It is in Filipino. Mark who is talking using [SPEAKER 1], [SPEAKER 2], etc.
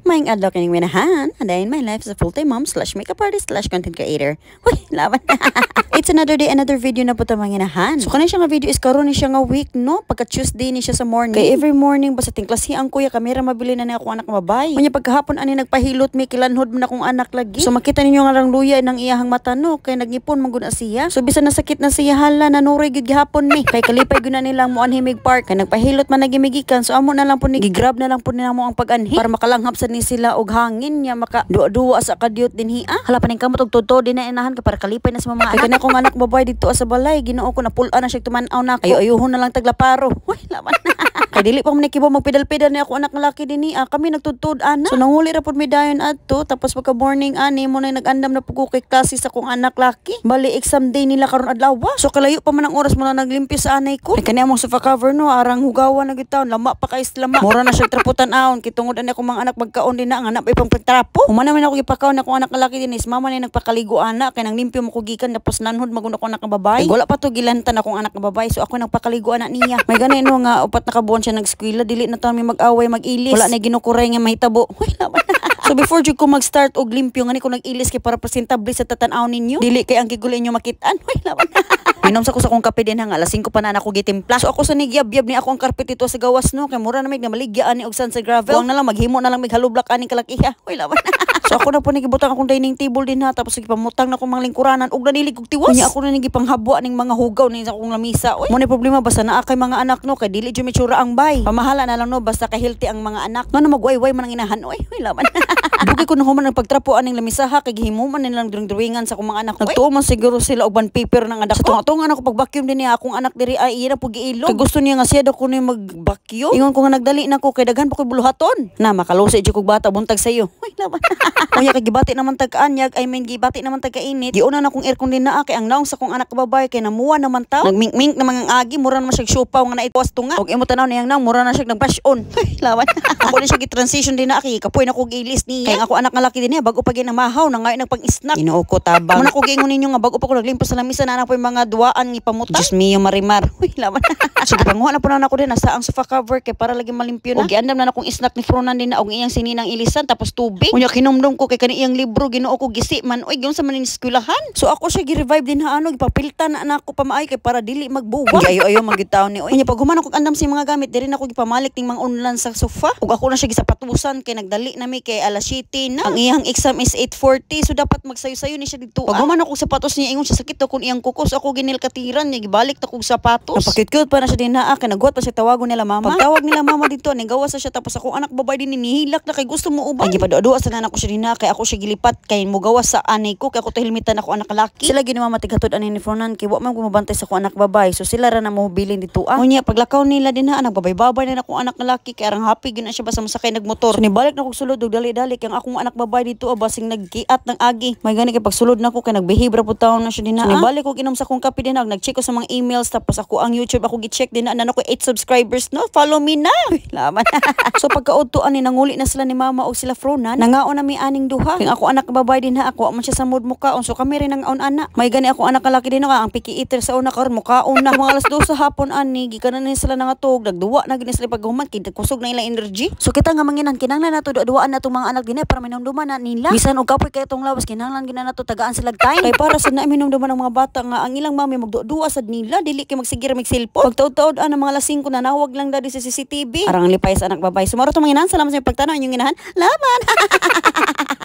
[SPEAKER 1] Maing adlaw kining minahan. Andayin my life as a full-time mom / makeup artist / content creator. Uy, laban. It's another day, another video na po tamang inahan. So kanin siya nga video is karon ni siya nga week, no? Pagka Tuesday ni siya sa morning. Kay every morning basta tingklasi ang kuya kamera mabili na ni ako anak mabay. Unya pagkahapon ani nagpahilot mi kilanhod man akong anak lagi. So makita ninyo nga lang luya nang iyahang mata, no? Kay nagipon man gud siya. So bisan nasakit na siya hala nanuray gid gihapon mi. Kay kalipay gud na nilang mo anhimig park. Kay nagpahilot man nagimigikan. So amo na lang po ni gigrab na lang po nila mo ang pag-anhi para makalanghap sa ni sila og hangin niya maka duwa sa kadyot din hiya. Hala paning kamot og todo din na inahan ka para kalipay na sa mga anak. Kay kung anak babae dito sa balay Ginoo ko na pull-an na siya tuman-aw na ko. Ayuhon na lang taglaparo. Uy, laban. Kay dili pa man kibo magpedal-pedal ni ako anak nga laki din niya. Kami nagtudtud ana. So nanguli ra pud mi dayon adto tapos pagka morning ani mo na nag-andam na pug kay klase sa kong anak laki. Bali exam day nila karon adlaw. So kalayo pa man ang oras mo na naglimpyo sa anay ko. Kay kani among sofa cover no arang hugawan na gitaw lama pa kay lama. Mura na siya traputan aon kitungod ani ako mga anak magkaon din na ang anak ipang pagtrapo. Humana man ako gipakaon ako anak nga laki din is mama ni nagpakaligo anak kay nang limpyo mo ko gikan tapos nanhod maguna ko anak nga babae. Wala pa to gilantan akong anak nga babae so ako nagpakaligo anak niya. May ganay no nga upat na kabuan siya nag-eskwela dili na to mi mag-away mag-ilis. Wala na ginukuray nga mahitabo. Uy, laban. So before jud ko mag-start og limpyo ngani ko nag-ilis kay para presentable sa tatan-aw ninyo. Dili kay ang gigulay inyo makitaan. Uy, laban. Minom sa ko sa kong kape din hang alas 5 pa na ako gitimpla. So ako sa nigyab-yab ni ako ang karpet dito sa gawas no kay mura na mig na maligya ani og san sa gravel. Huwag na lang maghimo na lang mig halublak aning kalakiha. Uy, laban. So ako na po nagibutang akong dining table din ha tapos gipamutang na akong mga lingkuranan og nanilig og tiwas. Unya ako na nagipanghabwa ning mga hugaw ni sa akong lamisa. Uy, mo ni problema basta naa kay mga anak no kay dili jud mitsura ang bay. Pamahala na lang no basta kay healthy ang mga anak. Ngano magway-way man ang inahan. Uy, laban. Bugi ko na human ang pagtrapo aning lamisa ha kay gihimuman nilang drawingan sa akong mga anak. Nagtuo man siguro sila og ban paper ng anak. Sa tunga-tunga ako pag vacuum din niya akong anak diri ay iya na pug giilog. Kay gusto niya nga siya daw ko ni mag-vacuum. Ingon ko nga nagdali na ko kay daghan pa ko buluhaton. Na makalusi jud kog bata buntag sayo. Uy, laban. Unya kay gibati naman tag-anyag I mean gibati naman tag-kainit. Giuna na kong aircon din naa kay ang naong sa kong anak babae kay namuwa naman taw. Nagmink-mink na mga agi mura na siya siopaw nga naitwas tunga. Og imo tanaw niyang naong mura na siya nagpasyon. Uy, laban. Ako din siya gi-transition din na kay kapoy na ko gilis niya. Kay ako anak nga laki din niya bago pa gid na mahaw na ngay nagpang-snack. Ginoo ko tabang. Mo na ko giingon ninyo nga bago pa ko naglimpos sa lamisa na anak po mga duwaan ni pamuta. Diyos mio marimar. Uy, laban. So gipanguha na po na ako din sa ang sofa cover kay para lagi malimpyo na. Og giandam na akong snack ni Fronan din na og iyang sininang ilisan tapos tubig. Unya kinumdum ko kay kani iyang libro Ginoo ko gisi man. Uy, gyud sa man ni eskwelahan. So ako siya gi-revive din ha ano gipapiltan na ako pamaay kay para dili magbuwag. Ayo magitaw ni. Unya pag human ako andam si mga gamit diri na ako gipamalik ting mga unlan sa sofa. Ug ako na siya gisapatusan kay nagdali na mi kay alas 7 na. Ang iyang exam is 8:40 so dapat magsayo-sayo ni siya dito. Pag human ako sapatos niya ingon siya sakit ako iyang kukos ako ginil katiran niya gibalik ta kog sapatos. Napakit-cute pa na siya din na kay nagwat pa siya tawagon nila mama. Pagtawag nila mama dito ni gawas siya tapos ako anak babae din nihilak na kay gusto mo uban. Ay gipadua sa nanak ko siya din na kay ako siya gilipat kay mo gawas sa anay ko kay ako tahilmitan ako anak laki. Sila gini mama tighatod ani ni Fronan kay wa man gumabantay sa ko anak babae. So sila ra na mo bilin dito ah. Unya paglakaw nila din ha anak babay-babay na ako anak laki kay arang happy gyud na siya basta masakay nagmotor. So nibalik na kog sulod og dali-dali kay ang akong anak babae dito basing nagkiat ng agi. May gani kay pagsulod na ko kay nagbehave ra pud taon na siya din na. So nibalik ko inom sa kong kape din nag-check ko sa mga emails tapos ako ang YouTube ako gi-check din na ko 8 subscribers no. Follow me na. Laman. So pagkaudto ani nanguli na sila ni mama og sila Fronan. Nangaon na mi aning duha. Kay ako anak babae din ha ako man siya sa mood mukaon. So kami rin ang anak. May gani ako anak laki din ang picky eater sa una karon mukaon na. Mga alas 2 sa hapon ani gikanan ni sila nangatog nagduwa na gini sila paghuman kay kusog na ilang energy. So kita nga manginan kinahanglan nato duwaan na tong mga anak din para minumduman na nila. Bisan og kapoy kay tong lawas kinahanglan gina nato tagaan sila time. Kay para sa na minumduman ng mga bata nga ang ilang mami magduwa sad nila dili kay magsigir mig cellphone. Pagtaud-taud ana mga alas 5 na nawag lang dadi sa CCTV. Arang lipay sa anak babae. Sumaro to manginan salamat sa pagtanaw inyong inahan. Laban.